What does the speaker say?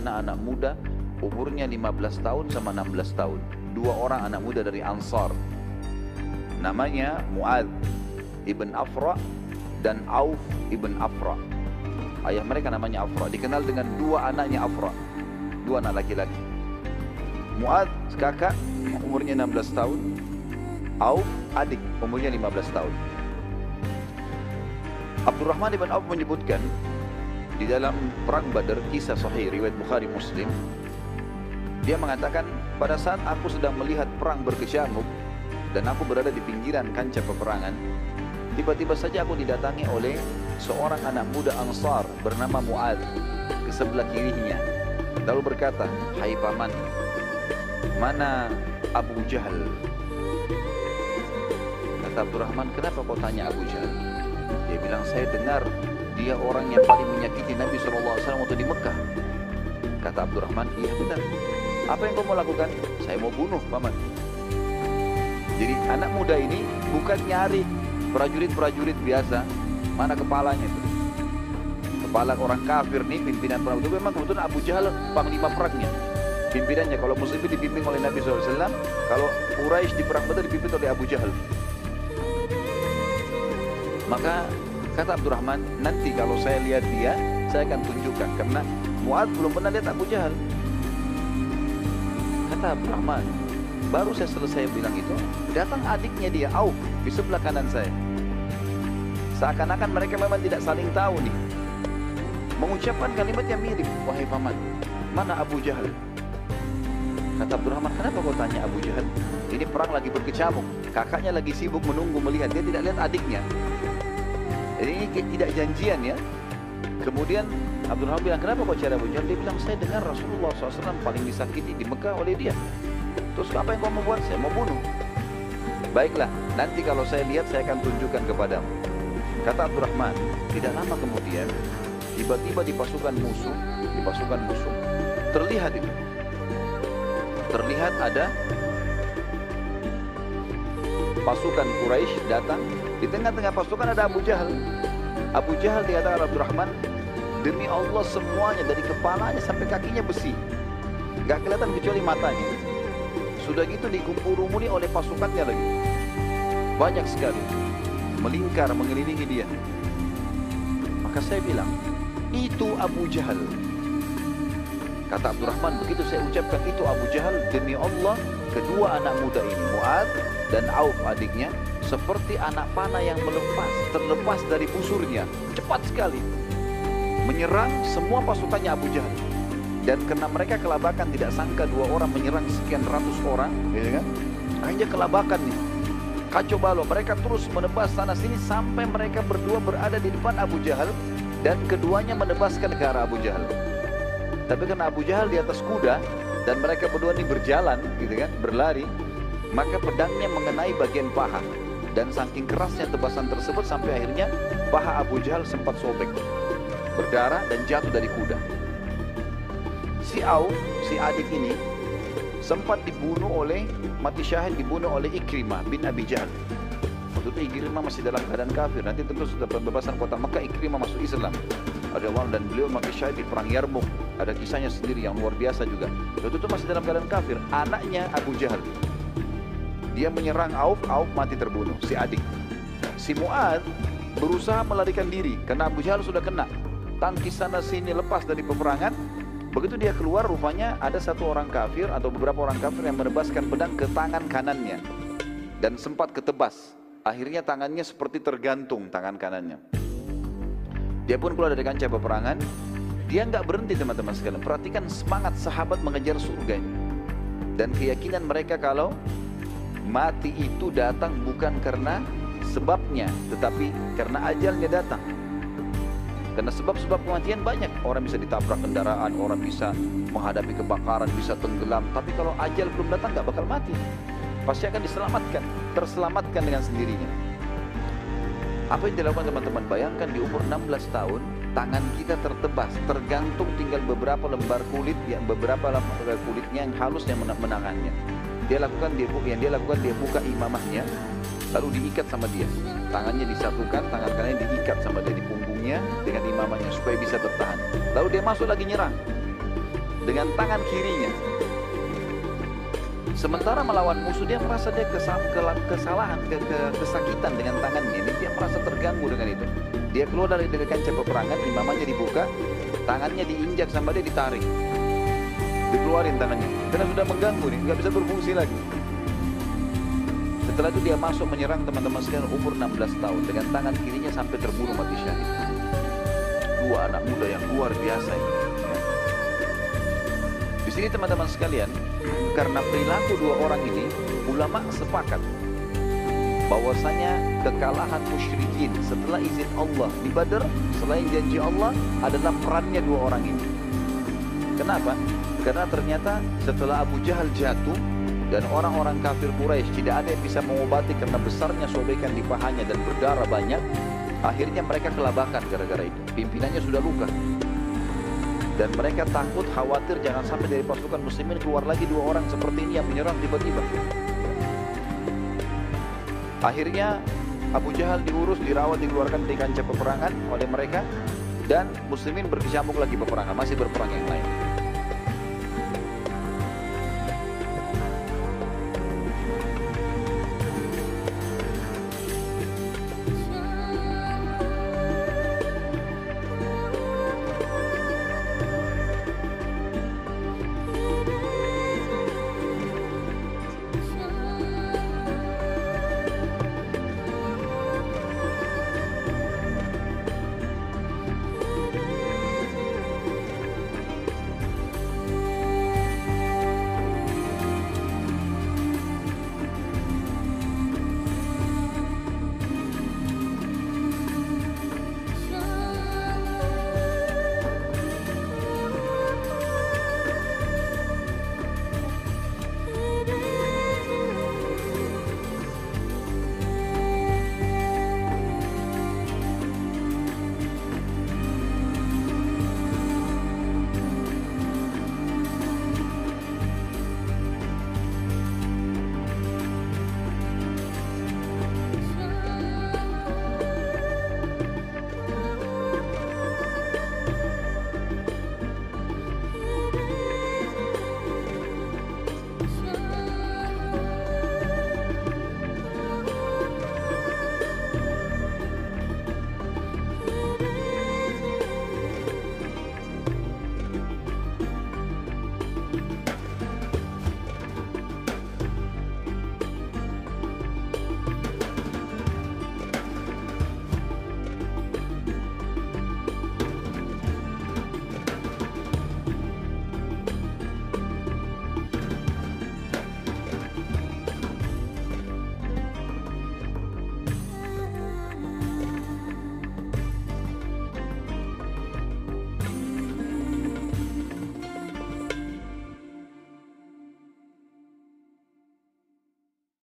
anak-anak muda umurnya 15 tahun sama 16 tahun. Dua orang anak muda dari Ansar. Namanya Mu'adz ibn Afra dan Auf ibn Afra. Ayah mereka namanya Afra, dikenal dengan dua anaknya Afra, dua anak laki-laki. Mu'adz kakak umurnya 16 tahun, Auf adik umurnya 15 tahun. Abdurrahman ibn Auf menyebutkan di dalam perang Badar, kisah sahih riwayat Bukhari Muslim, dia mengatakan pada saat aku sedang melihat perang berkecamuk dan aku berada di pinggiran kancah peperangan, tiba-tiba saja aku didatangi oleh seorang anak muda Ansar bernama Mu'adz ke sebelah kirinya, lalu berkata, "Hai paman, mana Abu Jahal?" Kata Abdurrahman, "Kenapa kau tanya Abu Jahal?" Dia bilang, "Saya dengar dia orang yang paling menyakiti Nabi SAW waktu di Mekah." Kata Abdurrahman, "Iya benar. Apa yang kau mau lakukan?" "Saya mau bunuh paman." Jadi anak muda ini bukan nyari prajurit-prajurit biasa, mana kepalanya itu. Kepala orang kafir nih, pimpinan perang itu memang kebetulan Abu Jahal panglima perangnya. Pimpinannya, kalau Muslim dipimpin oleh Nabi SAW, kalau Quraisy di perang Badar dipimpin oleh Abu Jahal. Maka kata Abdurrahman, nanti kalau saya lihat dia, saya akan tunjukkan, karena Mu'adz belum pernah lihat Abu Jahal. Kata Abdurrahman, baru saya selesai bilang itu, datang adiknya dia, Auf, di sebelah kanan saya. Seakan-akan mereka memang tidak saling tahu nih, mengucapkan kalimat yang mirip. "Wahai paman, mana Abu Jahal?" Kata Abdurrahman, "Kenapa kau tanya Abu Jahal? Ini perang lagi berkecamuk, kakaknya lagi sibuk menunggu melihat, dia tidak lihat adiknya." Jadi ini tidak janjian ya. Kemudian Abdurrahman bilang, "Kenapa kau cari Abu Jahal?" Dia bilang, "Saya dengar Rasulullah SAW paling disakiti di Mekah oleh dia. Terus apa yang kau mau buat?" "Saya mau bunuh." "Baiklah, nanti kalau saya lihat saya akan tunjukkan kepadamu." Kata Abdurrahman, tidak lama kemudian tiba-tiba di pasukan musuh terlihat itu. Terlihat ada pasukan Quraisy datang, di tengah-tengah pasukan ada Abu Jahal. Abu Jahal dikatakan Abdurrahman, demi Allah semuanya dari kepalanya sampai kakinya besi, gak kelihatan kecuali matanya. Sudah gitu dikumpul-rumuni oleh pasukannya lagi, banyak sekali, melingkar mengelilingi dia. Maka saya bilang, itu Abu Jahal. Kata Abdurrahman, begitu saya ucapkan itu Abu Jahal, demi Allah kedua anak muda ini, Mu'adz dan Auf adiknya, seperti anak panah yang terlepas dari busurnya, cepat sekali menyerang semua pasukannya Abu Jahal. Dan karena mereka kelabakan, tidak sangka dua orang menyerang sekian ratus orang, gitu kan? Akhirnya kelabakan nih, kacau balau. Mereka terus menebas sana sini sampai mereka berdua berada di depan Abu Jahal dan keduanya menebaskan ke arah Abu Jahal. Tapi karena Abu Jahal di atas kuda dan mereka berdua ini berjalan, gitu kan, berlari, maka pedangnya mengenai bagian paha, dan saking kerasnya tebasan tersebut sampai akhirnya paha Abu Jahal sempat sobek, berdarah dan jatuh dari kuda. Si Auf, si adik ini sempat dibunuh oleh, mati syahid dibunuh oleh Ikrimah bin Abi Jahal. Waktu itu Ikrimah masih dalam keadaan kafir. Nanti tentu sudah pembebasan kota Mekah, Ikrimah masuk Islam, dan beliau mati syahid di perang Yarmuk. Ada kisahnya sendiri yang luar biasa juga. Waktu itu masih dalam keadaan kafir. Anaknya Abu Jahal, dia menyerang Auf, Auf mati terbunuh, si adik. Si Mu'adz berusaha melarikan diri karena Abu Jahal sudah kena. Tangkis sana sini, lepas dari peperangan. Begitu dia keluar, rupanya ada satu orang kafir atau beberapa orang kafir yang menebaskan pedang ke tangan kanannya dan sempat ketebas. Akhirnya tangannya seperti tergantung, tangan kanannya. Dia pun keluar dari kancah peperangan. Dia nggak berhenti, teman-teman sekalian. Perhatikan semangat sahabat mengejar surga ini dan keyakinan mereka kalau mati itu datang bukan karena sebabnya, tetapi karena ajalnya datang. Karena sebab-sebab kematian banyak. Orang bisa ditabrak kendaraan, orang bisa menghadapi kebakaran, bisa tenggelam. Tapi kalau ajal belum datang gak bakal mati, pasti akan diselamatkan, terselamatkan dengan sendirinya. Apa yang dilakukan teman-teman? Bayangkan di umur 16 tahun, tangan kita tertebas, tergantung tinggal beberapa lembar kulit, beberapa lembar kulitnya yang halus yang menangannya. Dia lakukan dia buka imamahnya, lalu diikat sama dia. Tangannya disatukan, tangan kanannya diikat sama dia di punggungnya dengan imamahnya supaya bisa bertahan. Lalu dia masuk lagi nyerang. dengan tangan kirinya. Sementara melawan musuh dia merasa dia kesalahan, kesakitan dengan tangannya ini, dia merasa terganggu dengan itu. Dia keluar dari kancah peperangan, imamahnya dibuka, tangannya diinjak sama dia, ditarik, dikeluarin tangannya, karena sudah mengganggu nih, nggak bisa berfungsi lagi. Setelah itu dia masuk menyerang teman-teman sekalian umur 16 tahun dengan tangan kirinya sampai terbunuh mati syahid. Dua anak muda yang luar biasa ini. Di sini teman-teman sekalian, karena perilaku dua orang ini, ulama sepakat bahwasanya kekalahan musyrikin setelah izin Allah di Badar, selain janji Allah, adalah perannya dua orang ini. Kenapa? Karena ternyata setelah Abu Jahal jatuh dan orang-orang kafir Quraisy tidak ada yang bisa mengobati karena besarnya sobekan di pahanya dan berdarah banyak, akhirnya mereka kelabakan gara-gara itu. Pimpinannya sudah luka. Dan mereka takut, khawatir jangan sampai dari pasukan muslimin keluar lagi dua orang seperti ini yang menyerang tiba-tiba. Akhirnya Abu Jahal diurus, dirawat, dikeluarkan dari kancah peperangan oleh mereka, dan muslimin berkecamuk lagi peperangan, masih berperang yang lain.